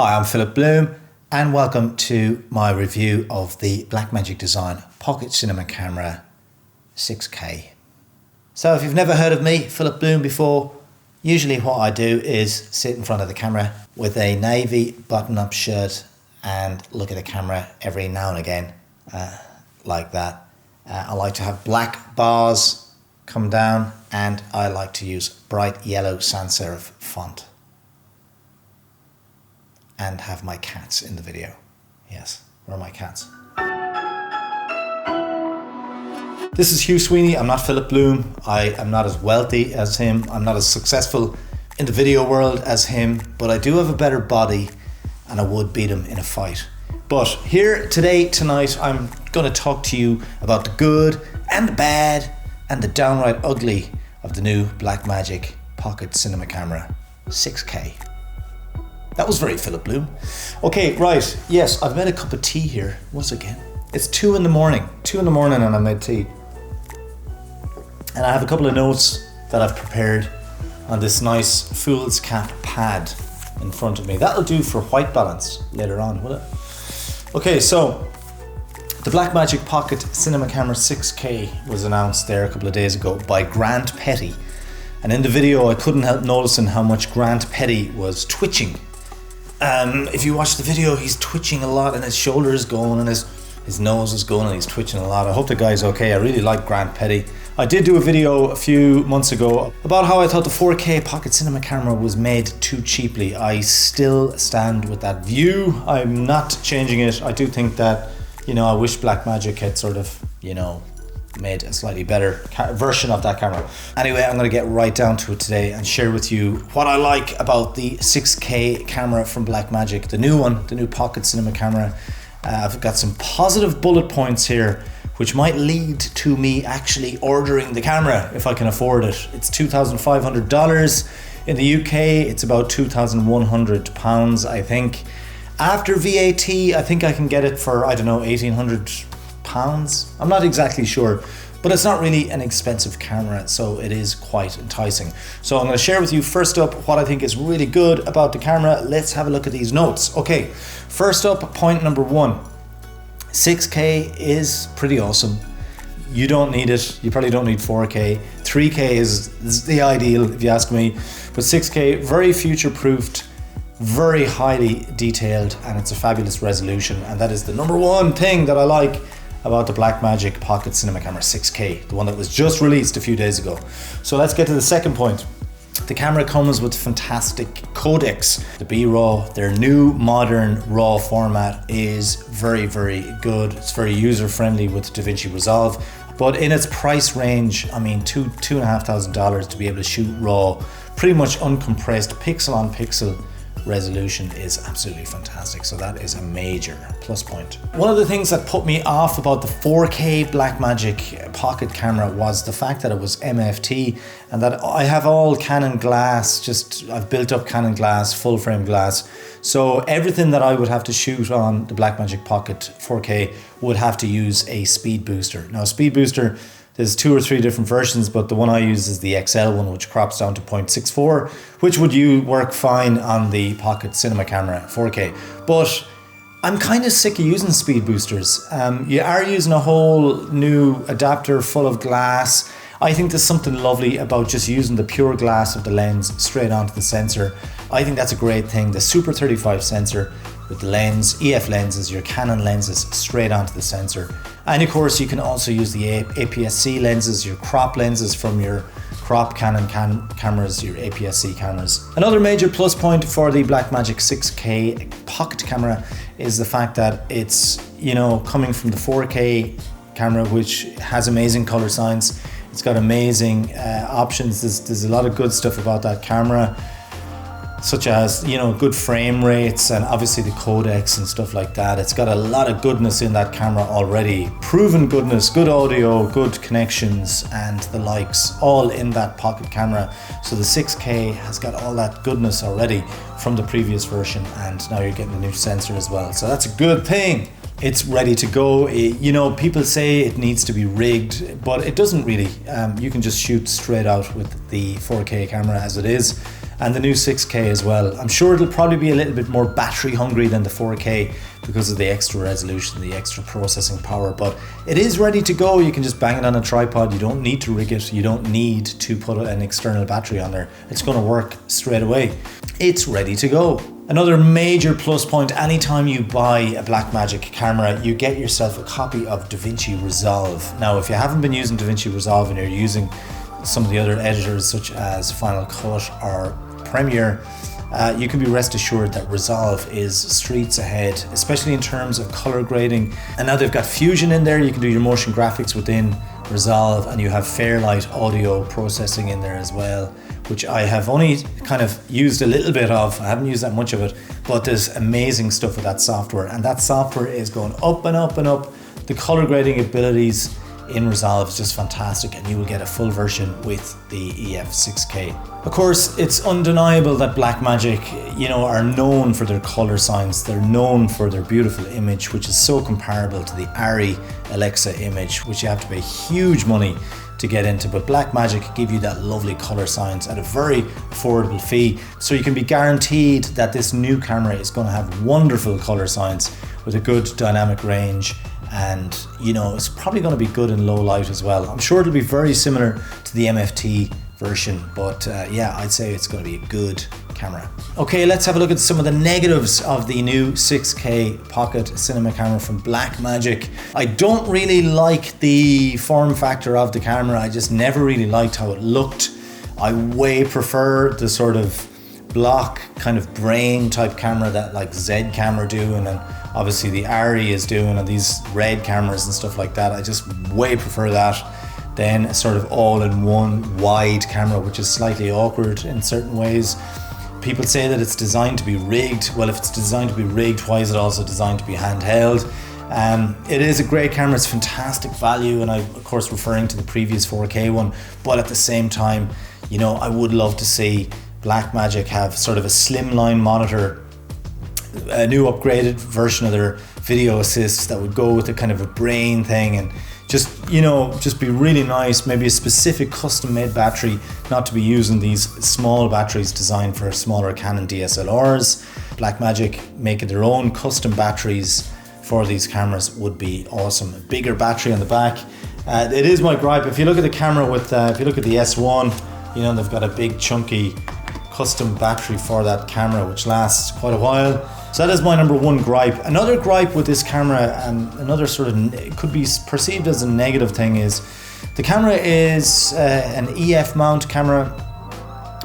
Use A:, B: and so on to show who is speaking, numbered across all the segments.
A: Hi, I'm Philip Bloom and welcome to my review of the Blackmagic Design Pocket Cinema Camera 6K. So if you've never heard of me, Philip Bloom, before, usually what I do is sit in front of the camera with a navy button-up shirt and look at the camera every now and again, like that. I like to have black bars come down and I like to use bright yellow sans serif font. And have my cats in the video. Yes, where are my cats? This is Hugh Sweeney. I'm not Philip Bloom. I am not as wealthy as him. I'm not as successful in the video world as him, but I do have a better body and I would beat him in a fight. But here tonight, I'm going to talk to you about the good and the bad and the downright ugly of the new Blackmagic Pocket Cinema Camera 6K. That was very Philip Bloom. Okay, right. Yes, I've made a cup of tea here. Once again, it's 2 in the morning. 2 in the morning and I made tea. And I have a couple of notes that I've prepared on this nice fool's cap pad in front of me. That'll do for white balance later on, will it? Okay, so the Blackmagic Pocket Cinema Camera 6K was announced there a couple of days ago by Grant Petty. And in the video, I couldn't help noticing how much Grant Petty was twitching. If you watch the video, he's twitching a lot and his shoulder is going and his nose is going and he's twitching a lot. I hope the guy's okay. I really like Grant Petty. I did do a video a few months ago about how I thought the 4K Pocket Cinema Camera was made too cheaply. I still stand with that view. I'm not changing it. I do think that, I wish Blackmagic had sort of, made a slightly better version of that camera. Anyway, I'm going to get right down to it today and share with you what I like about the 6K camera from Blackmagic, the new one, the new Pocket Cinema Camera. I've got some positive bullet points here which might lead to me actually ordering the camera if I can afford it. It's $2,500 in the UK. It's about £2,100, I think. After VAT, I think I can get it for, £1,800. I'm not exactly sure, but it's not really an expensive camera, so it is quite enticing. So I'm going to share with you first up what I think is really good about the camera. Let's have a look at these notes. Okay, first up, point number 1. 6K is pretty awesome. You don't need it. You probably don't need 4K. 3K is the ideal if you ask me, but 6K, very future-proofed, very highly detailed, and it's a fabulous resolution, and that is the number one thing that I like about the Blackmagic Pocket Cinema Camera 6K, the one that was just released a few days ago. So let's get to the second point. The camera comes with fantastic codecs. The BRAW, their new modern RAW format, is very, very good. It's very user-friendly with DaVinci Resolve, but in its price range, $2,500 to be able to shoot RAW, pretty much uncompressed, pixel on pixel resolution is absolutely fantastic. So that is a major plus point. One of the things that put me off about the 4K Blackmagic Pocket camera was the fact that it was MFT and that I have all Canon glass, I've built up Canon glass, full frame glass. So everything that I would have to shoot on the Blackmagic Pocket 4K would have to use a speed booster. Now, speed booster, there's 2 or 3 different versions, but the one I use is the XL one, which crops down to 0.64, which would work fine on the Pocket Cinema Camera 4K. But I'm kind of sick of using speed boosters. You are using a whole new adapter full of glass. I think there's something lovely about just using the pure glass of the lens straight onto the sensor. I think that's a great thing. The Super 35 sensor with the lens, EF lenses, your Canon lenses straight onto the sensor. And of course you can also use the APS-C lenses, your crop lenses from your crop Canon cameras, your APS-C cameras. Another major plus point for the Blackmagic 6K pocket camera is the fact that it's, coming from the 4K camera, which has amazing color science. It's got amazing options. There's a lot of good stuff about that camera, such as, good frame rates and obviously the codecs and stuff like that. It's got a lot of goodness in that camera already. Proven goodness, good audio, good connections and the likes, all in that pocket camera. So the 6K has got all that goodness already from the previous version, and now you're getting a new sensor as well. So that's a good thing. It's ready to go. People say it needs to be rigged, but it doesn't really. You can just shoot straight out with the 4K camera as it is. and the new 6K as well. I'm sure it'll probably be a little bit more battery hungry than the 4K because of the extra resolution, the extra processing power, but it is ready to go. You can just bang it on a tripod. You don't need to rig it. You don't need to put an external battery on there. It's going to work straight away. It's ready to go. Another major plus point, anytime you buy a Blackmagic camera, you get yourself a copy of DaVinci Resolve. Now, if you haven't been using DaVinci Resolve and you're using some of the other editors such as Final Cut or Premiere, you can be rest assured that Resolve is streets ahead, especially in terms of color grading. And now they've got Fusion in there. You can do your motion graphics within Resolve, and you have Fairlight audio processing in there as well, which I have only kind of used a little bit of. I haven't used that much of it, but there's amazing stuff with that software, and that software is going up and up and up. The color grading abilities in Resolve is just fantastic, and you will get a full version with the EF6K. Of course, it's undeniable that Blackmagic, are known for their color science. They're known for their beautiful image, which is so comparable to the Arri Alexa image, which you have to pay huge money to get into, but Blackmagic give you that lovely color science at a very affordable fee, so you can be guaranteed that this new camera is going to have wonderful color science with a good dynamic range, and it's probably going to be good in low light as well. I'm sure it'll be very similar to the MFT version, but yeah, I'd say it's going to be a good camera. Okay, let's have a look at some of the negatives of the new 6K Pocket Cinema camera from Blackmagic. I don't really like the form factor of the camera. I just never really liked how it looked. I way prefer the sort of block kind of brain type camera that like Z camera do, and then obviously the Arri is doing, and these red cameras and stuff like that. I just way prefer that than a sort of all-in-one wide camera, which is slightly awkward in certain ways. People say that it's designed to be rigged. Well, if it's designed to be rigged, why is it also designed to be handheld? It is a great camera, it's fantastic value, and I'm of course referring to the previous 4K one, but at the same time, I would love to see Blackmagic have sort of a slimline monitor, a new upgraded version of their video assists that would go with a kind of a brain thing, and just be really nice. Maybe a specific custom made battery, not to be using these small batteries designed for smaller Canon DSLRs. Blackmagic making their own custom batteries for these cameras would be awesome. A bigger battery on the back. It is my gripe. If you look at the camera if you look at the S1, they've got a big chunky custom battery for that camera, which lasts quite a while. So that is my number one gripe. Another gripe with this camera, and another sort of, it could be perceived as a negative thing, is the camera is an EF mount camera,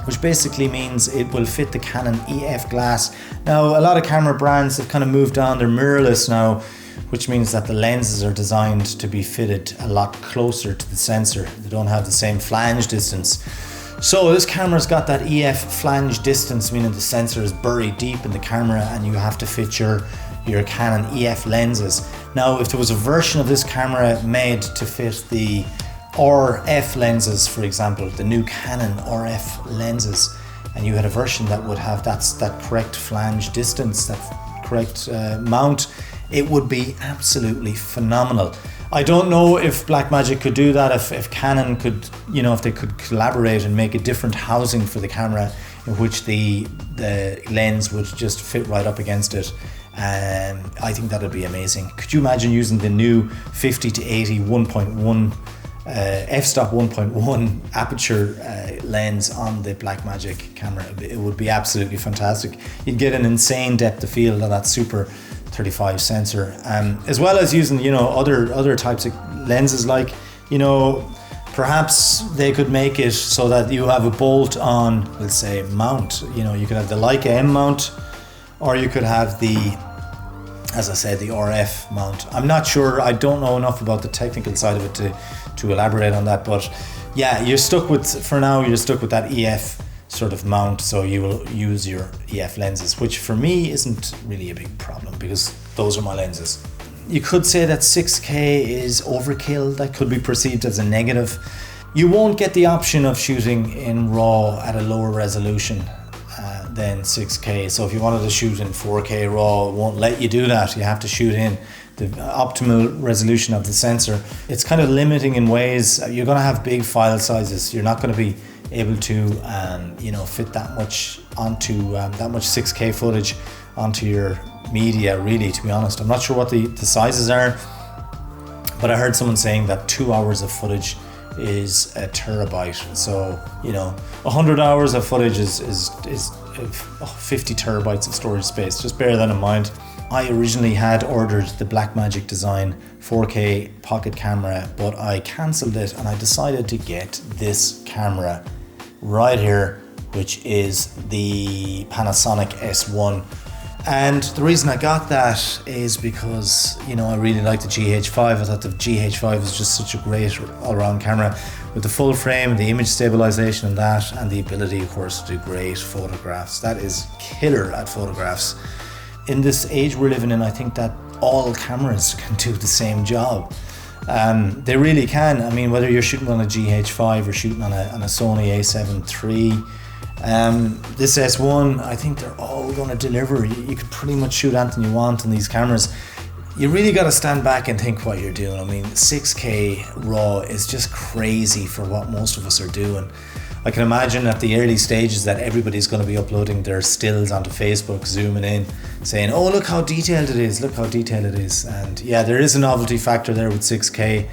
A: which basically means it will fit the Canon EF glass. Now, a lot of camera brands have kind of moved on, they're mirrorless now, which means that the lenses are designed to be fitted a lot closer to the sensor. They don't have the same flange distance. So this camera's got that EF flange distance, meaning the sensor is buried deep in the camera and you have to fit your Canon EF lenses. Now, if there was a version of this camera made to fit the RF lenses, for example, the new Canon RF lenses, and you had a version that would have that correct flange distance, that correct mount, it would be absolutely phenomenal. I don't know if Blackmagic could do that, if Canon could, if they could collaborate and make a different housing for the camera in which the lens would just fit right up against it. I think that'd be amazing. Could you imagine using the new 50 to 80 1.1 f-stop 1.1 aperture lens on the Blackmagic camera? It would be absolutely fantastic. You'd get an insane depth of field on that Super 35 sensor, as well as using other types of lenses, like perhaps they could make it so that you have a bolt on, let's say, mount. You could have the Leica M mount, or you could have the, as I said, the RF mount. I'm not sure, I don't know enough about the technical side of it to elaborate on that, but yeah, for now you're stuck with that EF sort of mount, so you will use your EF lenses, which for me isn't really a big problem because those are my lenses. You could say that 6K is overkill. That could be perceived as a negative. You won't get the option of shooting in RAW at a lower resolution. than 6K. So if you wanted to shoot in 4K RAW, it won't let you do that. You have to shoot in the optimal resolution of the sensor. It's kind of limiting in ways. You're going to have big file sizes. You're not going to be able to fit that much onto that much 6K footage onto your media, really, to be honest. I'm not sure what the sizes are, but I heard someone saying that 2 hours of footage is a terabyte. So 100 hours of footage is 50 terabytes of storage space. Just bear that in mind. I originally had ordered the Blackmagic Design 4K pocket camera, but I cancelled it and I decided to get this camera right here, which is the Panasonic S1. And the reason I got that is because, I really like the GH5. I thought the GH5 is just such a great all-around camera with the full frame, the image stabilization and that, and the ability, of course, to do great photographs. That is killer at photographs. In this age we're living in, I think that all cameras can do the same job. They really can. I mean, whether you're shooting on a GH5 or shooting on a Sony a7 III, this S1, I think they're all going to deliver. You can pretty much shoot anything you want on these cameras. You really got to stand back and think what you're doing. I mean, 6K RAW is just crazy for what most of us are doing. I can imagine at the early stages that everybody's going to be uploading their stills onto Facebook, zooming in, saying, oh, look how detailed it is, look how detailed it is. And yeah, there is a novelty factor there with 6K.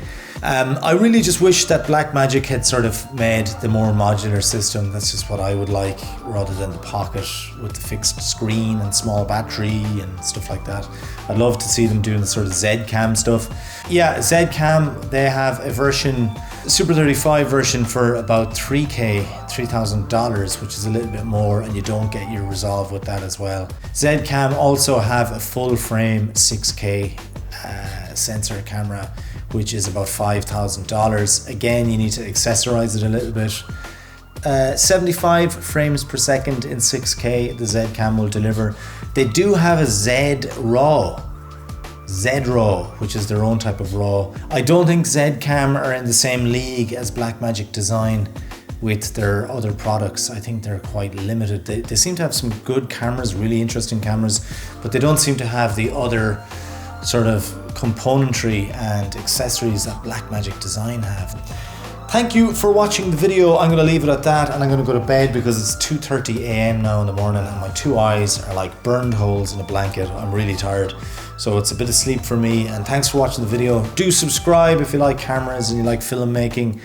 A: I really just wish that Blackmagic had sort of made the more modular system. That's just what I would like, rather than the Pocket with the fixed screen and small battery and stuff like that. I'd love to see them doing the sort of Z-Cam stuff. Yeah, Z-Cam, they have a version, Super 35 version for about $3K, $3,000, which is a little bit more, and you don't get your resolve with that as well. Z-Cam also have a full frame 6K sensor camera, which is about $5,000. Again, you need to accessorize it a little bit. 75 frames per second in 6K, the Z-Cam will deliver. They do have a Z-RAW, which is their own type of RAW. I don't think Z-Cam are in the same league as Blackmagic Design with their other products. I think they're quite limited. They seem to have some good cameras, really interesting cameras, but they don't seem to have the other sort of componentry and accessories that Blackmagic Design have. Thank you for watching the video. I'm going to leave it at that, and I'm going to go to bed because it's 2:30 a.m. now in the morning and my two eyes are like burned holes in a blanket. I'm really tired, so it's a bit of sleep for me. And thanks for watching the video. Do subscribe if you like cameras and you like filmmaking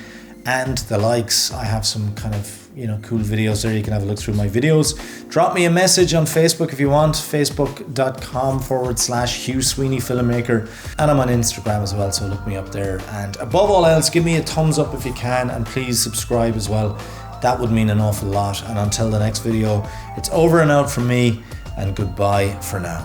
A: and the likes. I have some kind of cool videos there. You can have a look through my videos. Drop me a message on Facebook if you want, facebook.com/Hugh Sweeney Filmmaker, and I'm on Instagram as well, so look me up there. And above all else, give me a thumbs up if you can, and please subscribe as well. That would mean an awful lot. And until the next video, it's over and out from me, and goodbye for now.